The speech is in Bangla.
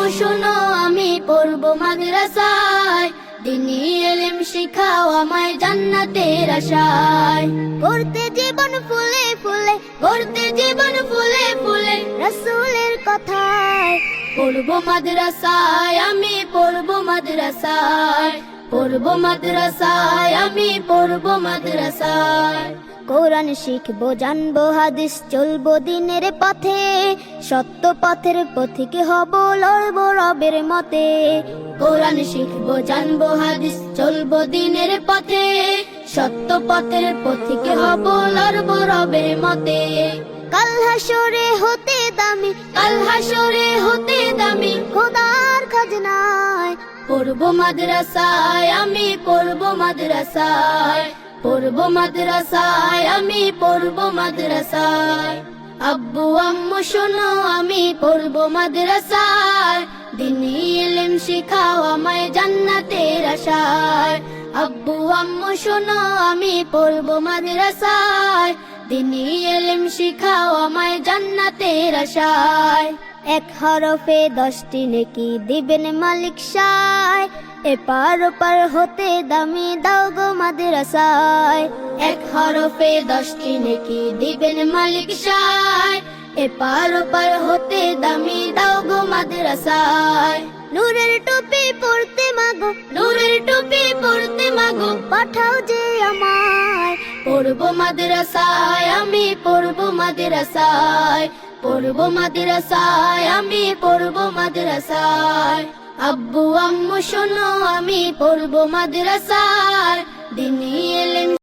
আম্মু শোনো আমি পড়বো মাদ্রাসায়, দিনী ইলম শিখাও আমায় জান্নাতের আশায়। করতে জীবন ফুলে ফুলে, করতে জীবন ফুলে ফুলে, রাসূলের কথায়। পড়বো মাদ্রাসায় আমি পড়বো মাদ্রাসায়, পড়বো মাদ্রাসায় আমি পড়বো মাদ্রাসায়। কোরআন শিখবো জানবো হাদিস চলবো দিনের পথে, সত্য পথের পথিক হব লড়বো রবের মতে। কোরআন শিখবো জানবো হাদিস চলবো দিনের পথে, সত্য পথের পথিক হব লড়বো রবের মতে। কাল হাসরে হতে দামি, কাল হাসরে হতে দামি, খোদার খাজনায়। পড়বো মাদ্রাসায় আমি পড়বো মাদ্রাসায়, পড়বো মাদ্রাসায় আমি পড়বো মাদ্রাসায়। আব্বু আম্মু শোনো আমি পড়বো মাদ্রাসায়, দিনী ইলম শিখাও আমায় জান্নাতের আশায়। আব্বু আম্মু শোনো আমি পড়বো মাদ্রাসায়, দিনী ইলম শিখাও আমায় জান্নাতের আশায়। এক হরফে 10টি নেকি দিবেন মালিক সায়, এপার ওপার হতে দামি দাও গো মাদ্রাসায়। এক হরফে 10টি নেকি দিবেন মালিক সায়, এপার ওপার হতে দামি দাও গো মাদ্রাসায়। নূরের টুপি পড়তে মাগো, নূরের টুপি পড়তে মাগো, পাঠাও যে আমায়। পড়বো মাদ্রাসায় আমি পড়বো মাদ্রাসায়, পড়বো মাদ্রাসায় আমি পড়বো মাদ্রাসায়। আব্বু আম্মু শোনো আমি পড়বো মাদ্রাসায়, দিনী ইলম